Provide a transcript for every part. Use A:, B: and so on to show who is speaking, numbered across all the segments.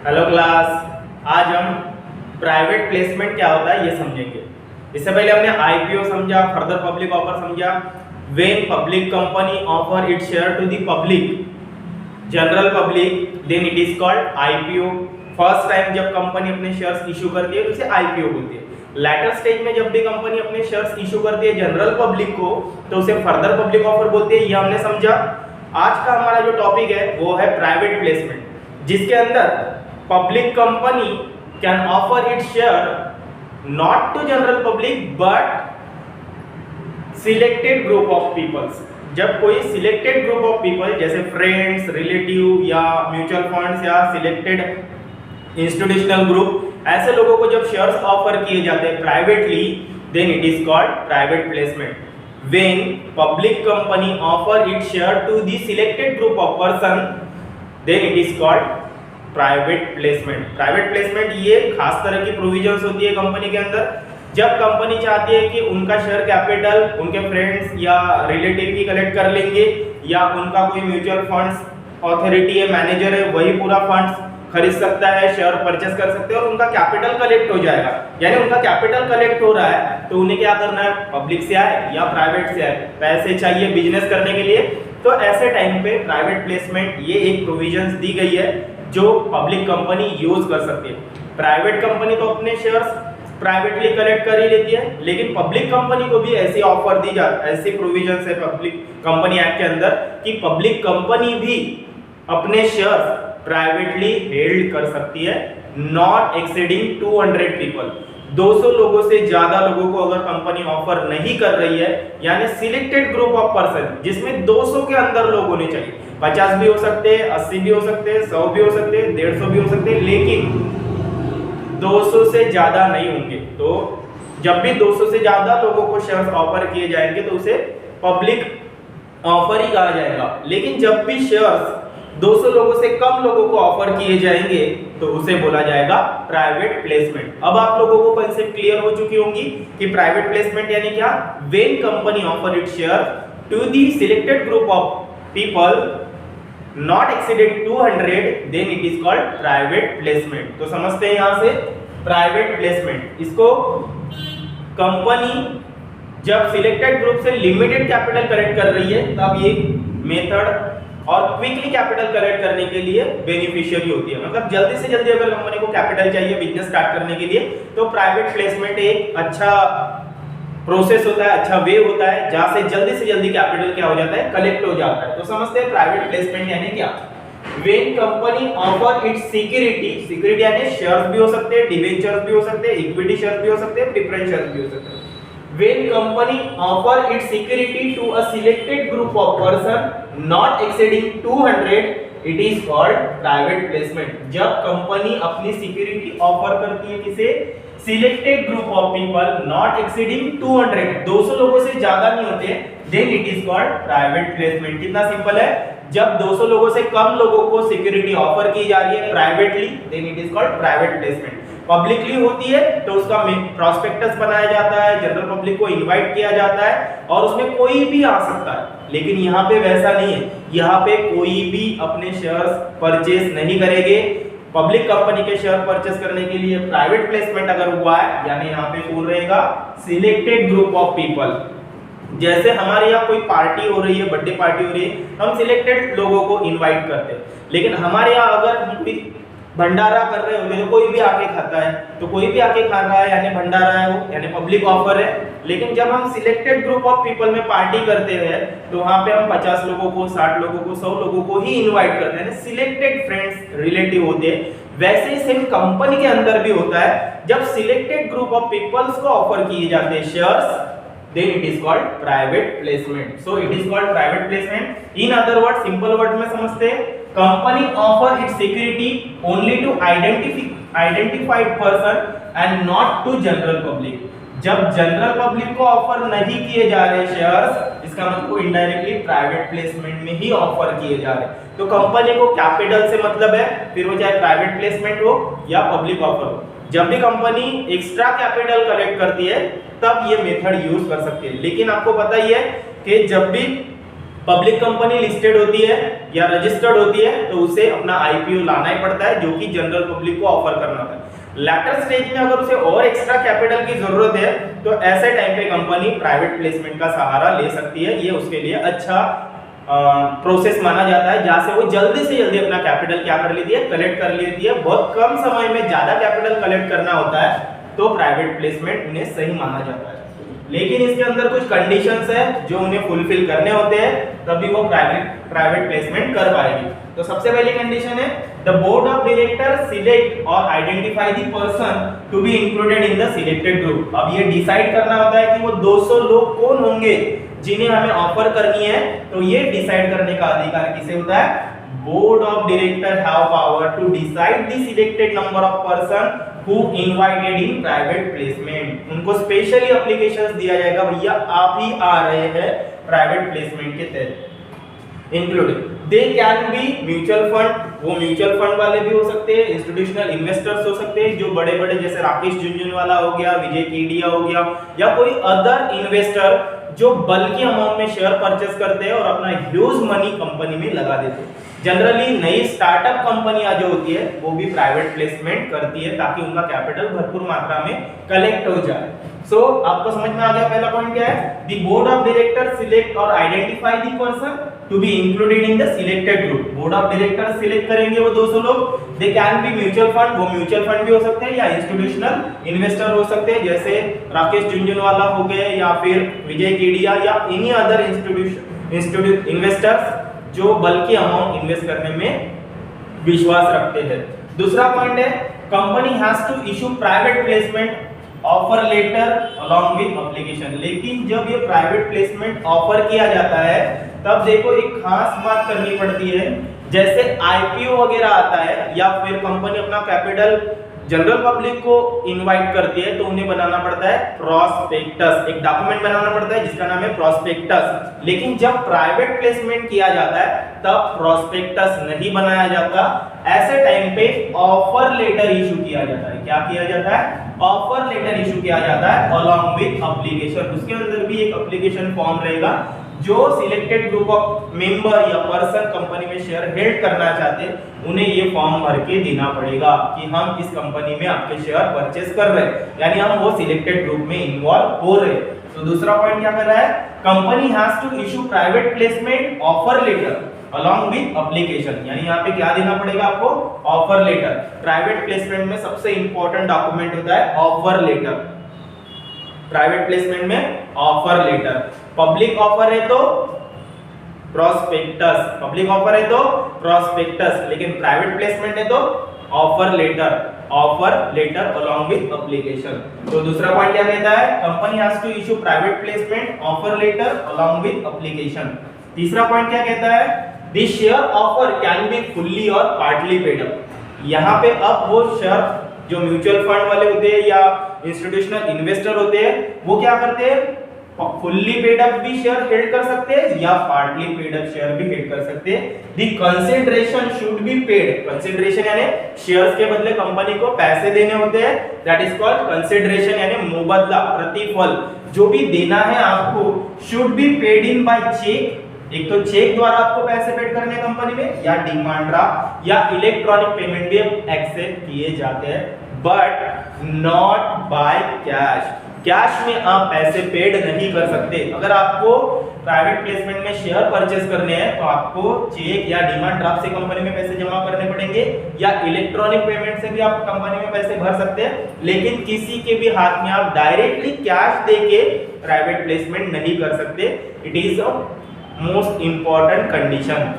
A: Hello class. आज हम private placement क्या होता है ये समझेंगे। इससे पहले हमने आईपीओ समझा, फर्दर पब्लिक ऑफर समझा। When public company offer its share to the public, general public, then it is called IPO. First time जब कंपनी अपने शेयर्स इशू करती है तो उसे आईपीओ बोलती है। लेटर स्टेज में जब भी कंपनी अपने शेयर्स इशू करती है जनरल पब्लिक को तो उसे फर्दर पब्लिक ऑफर बोलती है। ये हमने समझा। आज का हमारा जो टॉपिक है वो है प्राइवेट प्लेसमेंट, जिसके अंदर public company can offer its share not to general public but selected group of peoples. जब कोई सिलेक्टेड ग्रुप ऑफ पीपल जैसे फ्रेंड्स, रिलेटिव या म्यूचुअल फंड्स या सिलेक्टेड इंस्टीट्यूशनल ग्रुप, ऐसे लोगों को जब शेयर्स ऑफर किए जाते हैं privately, then it is called private placement. When public company offer its share to the selected group of person, then it is called private placement. Private placement ये खास तरह की प्रोविजंस होती है कंपनी के अंदर। जब कंपनी चाहती है कि उनका शेयर कैपिटल उनके फ्रेंड्स या रिलेटिव ही कलेक्ट कर लेंगे, या उनका कोई म्यूचुअल फंड्स अथॉरिटी है, मैनेजर है, वही पूरा फंड्स खरीद सकता है, शेयर परचेस कर सकते हैं और उनका कैपिटल कलेक्ट हो जाएगा। यानी उनका कैपिटल कलेक्ट हो रहा है तो उन्हें क्या करना है, पब्लिक से आए या प्राइवेट से आए, पैसे चाहिए बिजनेस करने के लिए। तो ऐसे टाइम पे प्राइवेट प्लेसमेंट ये एक प्रोविजंस दी गई है जो पब्लिक कंपनी यूज कर सकती है। प्राइवेट कंपनी तो अपने शेयर्स प्राइवेटली कलेक्ट कर ही लेती है, लेकिन पब्लिक कंपनी को भी ऐसी ऑफर दी जाती, ऐसी प्रोविजंस है पब्लिक कंपनी एक्ट के अंदर कि पब्लिक कंपनी भी अपने शेयर्स प्राइवेटली हेल्ड कर सकती है, नॉट एक्सीडिंग 200 पीपल। 200 लोगों से ज्यादा लोगों को अगर कंपनी ऑफर नहीं कर रही है, यानी सिलेक्टेड ग्रुप ऑफ पर्सन जिसमें 200 के अंदर लोग होने चाहिए, 50 भी हो सकते हैं, 80 भी हो सकते हैं, 100 भी हो सकते हैं, 150 भी हो सकते हैं, लेकिन 200 से ज्यादा नहीं होंगे। तो जब भी 200 से ज्यादा लोगों को शेयर्स ऑफर किए जाएंगे तो उसे पब्लिक ऑफर ही कहा जाएगा। लेकिन जब भी शेयर्स 200 लोगों से कम लोगों को ऑफर किए जाएंगे तो उसे बोला जाएगा प्राइवेट प्लेसमेंट। अब आप लोगों को कंसेप्ट क्लियर हो चुकी होंगी कि प्राइवेट प्लेसमेंट यानी क्या। When company offer its share to the selected group of people not exceeded 200, then it is called private placement. तो समझते हैं यहां से प्राइवेट प्लेसमेंट। इसको कंपनी जब सिलेक्टेड ग्रुप से लिमिटेड कैपिटल कलेक्ट कर रही है तब ये मेथड और क्विकली कैपिटल कलेक्ट करने के लिए बेनिफिशियरी होती है। मतलब जल्दी से जल्दी अगर कंपनी को कैपिटल चाहिए बिजनेस स्टार्ट करने के लिए तो प्राइवेट प्लेसमेंट एक अच्छा प्रोसेस होता है, अच्छा वे होता है जहां से जल्दी कैपिटल क्या हो जाता है, कलेक्ट हो जाता है। तो समझते हैं प्राइवेट प्लेसमेंट यानी क्या। When company offer it's security, security यानी शेयर्स भी हो सकते हैं, डिबेंचर्स भी हो सकते हैं, इक्विटी शेयर्स भी हो सकते हैं, प्रेफरेंस शेयर्स भी हो सकते हैं। When company offer its security to a selected group of person not exceeding 200, it is called private placement। जब कंपनी अपनी सिक्योरिटी ऑफर करती है किसे, selected group of people not exceeding 200, 200 लोगों से ज्यादा नहीं होते, then it is called private placement. कितना सिंपल है, जब 200 लोगों से कम लोगों को सिक्योरिटी ऑफर की जा रही है privately, then it is called private placement. Publicly होती है तो उसका प्रॉस्पेक्टस बनाया जाता है, जनरल पब्लिक को इनवाइट किया जाता है और उसमें कोई भी आ सकता है। लेकिन यहाँ पे वैसा नहीं है, यहाँ पे कोई भी अपने शेयर्स परचेस नहीं करेंगे। पब्लिक कंपनी के शेयर परचेस करने के लिए प्राइवेट प्लेसमेंट अगर हुआ है, यानी यहाँ पे कौन रहेगा, सिलेक्टेड ग्रुप ऑफ पीपल। जैसे हमारे यहाँ कोई पार्टी हो रही है, बर्थडे पार्टी हो रही है, हम सिलेक्टेड लोगों को इनवाइट करते हैं। लेकिन हमारे यहाँ अगर हम कोई भंडारा कर रहे होंगे तो कोई भी आके खाता है, तो कोई भी आके खा रहा है यानी भंडारा है वो, यानी पब्लिक ऑफर है। लेकिन जब हम सिलेक्टेड ग्रुप ऑफ पीपल में पार्टी करते हैं तो वहां पे हम 50 लोगों को, 60 लोगों को, 100 लोगों को ही इनवाइट करते हैं, सिलेक्टेड फ्रेंड्स रिलेटिव होते हैं। वैसे ही सेम कंपनी के अंदर भी होता है, जब सिलेक्टेड ग्रुप ऑफ पीपल्स को ऑफर किए जाते हैं shares, then it is called private placement। so it is called private placement। in other words, simple word में समझते हैं, company offer its security only to identified person and not to general public। जब general public को offer नहीं किए जा रहे shares, इसका मतलब इनडायरेक्टली प्राइवेट प्लेसमेंट में ही ऑफर किए जा रहे। तो कंपनी को कैपिटल से मतलब है, फिर वो चाहे प्राइवेट प्लेसमेंट हो या पब्लिक ऑफर हो। जब भी कंपनी एक्स्ट्रा कैपिटल कलेक्ट करती है तब ये मेथड यूज कर सकती है। लेकिन आपको पता ही है कि जब भी पब्लिक कंपनी लिस्टेड होती है या रजिस्टर्ड होती है तो उसे अपना आईपीओ लाना ही पड़ता है, जो कि जनरल पब्लिक को ऑफर करना होता है। लेटर स्टेज में अगर उसे और एक्स्ट्रा कैपिटल की जरूरत है तो ऐसे टाइम पे कंपनी प्राइवेट प्लेसमेंट का सहारा ले सकती है। ये उसके लिए अच्छा प्रोसेस माना जाता है, जहां से वो जल्दी से जल्दी अपना कैपिटल क्या कर लेती है, कलेक्ट कर लेती है। बहुत कम समय में ज्यादा कैपिटल कलेक्ट करना होता है तो प्राइवेट प्लेसमेंट उन्हें सही माना जाता है। लेकिन इसके अंदर कुछ कंडीशंस है जो उन्हें फुलफिल करने होते हैं, तभी वो प्राइवेट प्लेसमेंट कर पाएगी। तो सबसे पहली कंडीशन है the board of director select और identify the person to be included in the selected group. अब ये डिसाइड करना होता है कि वो 200 लोग कौन होंगे जिन्हें हमें ऑफर करनी है, तो ये डिसाइड करने का अधिकार किसे होता है? Board of director have power to decide the selected number of person who invited in private placement। उनको स्पेशली एप्लीकेशंस दिया जाएगा, भैया आप ही आ रहे हैं प्राइवेट प्लेसमेंट के तहत include. They can be mutual fund, वो म्यूचुअल फंड वाले भी हो सकते हैं, इंस्टीट्यूशनल इन्वेस्टर्स हो सकते हैं, जो बड़े बड़े जैसे राकेश झुनझुनवाला हो गया, विजय केडिया हो गया, या कोई अदर इन्वेस्टर जो बल्कि अमाउंट में शेयर परचेस करते हैं और अपना ह्यूज मनी कंपनी में लगा देते हैं। जनरली नई स्टार्टअप कंपनियां जो होती है वो भी प्राइवेट प्लेसमेंट करती है ताकि उनका कैपिटल भरपूर मात्रा में कलेक्ट हो जाए। सो आपको समझ में आ गया पहला पॉइंट क्या है? The board of director select और identify the person to be included in the selected group. Board of director select करेंगे वो 200 लोग। They can be mutual fund, वो म्यूचुअल फंड भी हो सकते हैं या इंस्टीट्यूशनल इन्वेस्टर हो सकते हैं, जैसे राकेश झुनझुनवाला हो गए या फिर विजय केडिया या एनी अदर इंस्टीट्यूट इन्वेस्टर्स जो बल्कि अमाउंट इन्वेस्ट करने में विश्वास रखते हैं। दूसरा पॉइंट है company has to issue private placement offer letter along with application. लेकिन जब ये प्राइवेट प्लेसमेंट ऑफर किया जाता है तब देखो एक खास बात करनी पड़ती है, जैसे आईपीओ वगैरह आता है या फिर कंपनी अपना कैपिटल जनरल पब्लिक को इनवाइट करती है तो उन्हें बनाना पड़ता है प्रॉस्पेक्टस, एक डॉक्यूमेंट बनाना पड़ता है जिसका नाम है प्रॉस्पेक्टस। लेकिन जब प्राइवेट प्लेसमेंट किया जाता है तब प्रॉस्पेक्टस नहीं बनाया जाता, ऐसे टाइम पे ऑफर लेटर इशू किया जाता है। क्या किया जाता है? ऑफर लेटर इशू किया जाता है अलोंग विद एप्लीकेशन। उसके अंदर भी एक एप्लीकेशन फॉर्म रहेगा जो सिलेक्टेड ग्रुप ऑफ मेंबर या पर्सन कंपनी में शेयर हेल्ड करना चाहते हैं उन्हें ये फॉर्म भर के देना पड़ेगा कि हम इस कंपनी में आपके शेयर परचेस कर रहे हैं, यानी हम वो सिलेक्टेड ग्रुप में इन्वॉल्व हो रहे हैं। तो दूसरा पॉइंट क्या कर रहा है? Company has to issue private placement offer letter along with application, यानी यहाँ पे क्या देना पड़ेगा आपको? Offer letter. प्राइवेट प्लेसमेंट में सबसे इंपॉर्टेंट डॉक्यूमेंट होता है ऑफर लेटर। प्राइवेट प्लेसमेंट में ऑफर लेटर, पब्लिक ऑफर है तो प्रॉस्पेक्टस, पब्लिक ऑफर है तो प्रॉस्पेक्टस, लेकिन प्राइवेट प्लेसमेंट है तो offer letter along with application. तो दूसरा पॉइंट क्या कहता है? Company has to issue private placement offer letter along with application. तीसरा पॉइंट क्या कहता है? The share offer can be fully और पार्टली पेड अप। यहाँ पे अब वो शेयर जो म्यूचुअल फंड वाले होते हैं या इंस्टीट्यूशनल इन्वेस्टर होते हैं वो क्या करते हैं? फुल्ली पेड अप भी शेयर हेल्ड कर सकते हैं या पार्टली पेड अप शेयर भी हेल्ड कर सकते हैं। The consideration should be paid. Consideration यानी शेयर्स के बदले कंपनी को पैसे देने होते हैं, दैट इज कॉल्ड कंसिडरेशन, यानी मुबदला, प्रतिफल जो भी देना है आपको should be paid in by cheque. एक तो चेक द्वारा आपको पैसे पेड करने कंपनी में, या डिमांड ड्राफ्ट या इलेक्ट्रॉनिक पेमेंट भी एक्सेप्ट किए जाते हैं, but not by cash. Cash में आप पैसे पेड नहीं कर सकते। अगर आपको प्राइवेट प्लेसमेंट में शेयर परचेस करने हैं तो आपको चेक या डिमांड ड्राफ्ट से कंपनी में पैसे जमा करने पड़ेंगे या इलेक्ट्रॉनिक पेमेंट से भी आप कंपनी में पैसे भर सकते हैं, लेकिन किसी के भी हाथ में आप डायरेक्टली कैश देके प्राइवेट प्लेसमेंट नहीं कर सकते। It is a most important condition.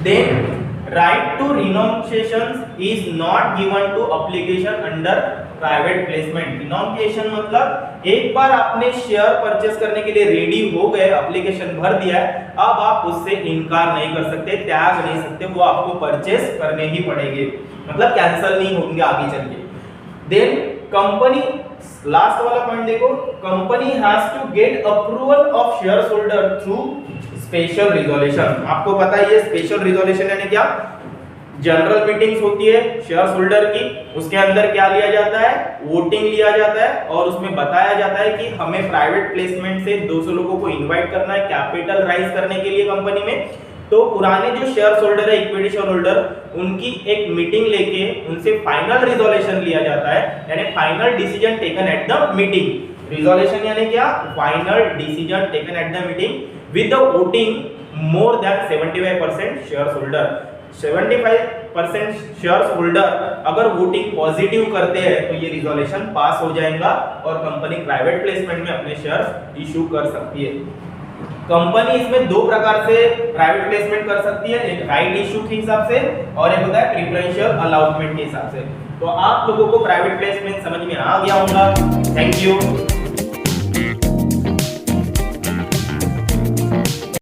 A: Then right to renomination is not given to application under private placement. Renomination मतलब एक बार आपने शेयर परचेस करने के लिए रेडी हो गए, एप्लीकेशन भर दिया है, अब आप उससे इनकार नहीं कर सकते, त्याग नहीं सकते, वो आपको परचेस करने ही पड़ेंगे, मतलब कैंसिल नहीं होंगे आगे चल के। देन कंपनी, लास्ट वाला पॉइंट देखो, company has to get approval of share holder through special resolution. आपको पता है ये स्पेशल रिजोल्यूशन यानी क्या? जनरल मीटिंग्स होती है शेयर होल्डर की, उसके अंदर क्या लिया जाता है, वोटिंग लिया जाता है और उसमें बताया जाता है कि हमें प्राइवेट प्लेसमेंट से 200 लोगों को इनवाइट करना है कैपिटल राइज करने के लिए कंपनी में। तो पुराने जो शेयर होल्डर है, इक्विटी शेयर होल्डर, उनकी एक मीटिंग लेके उनसे फाइनल रिजोल्यूशन लिया जाता है, यानी final decision taken at the meeting. Resolution यानी क्या, final decision taken at the meeting with the voting more than 75% share holder. 75% share holder अगर वोटिंग पॉजिटिव करते हैं तो ये रिजोल्यूशन पास हो जाएगा और कंपनी प्राइवेट प्लेसमेंट में अपने शेयर्स इशू कर सकती है। कंपनी इसमें दो प्रकार से प्राइवेट प्लेसमेंट कर सकती है, एक राइट इशू के हिसाब से और एक होता है प्रेफरेंशियल अलॉटमेंट के हिसाब से। तो आप लोगों को प्राइवेट प्लेसमेंट समझ में आ गया होगा। Thank you.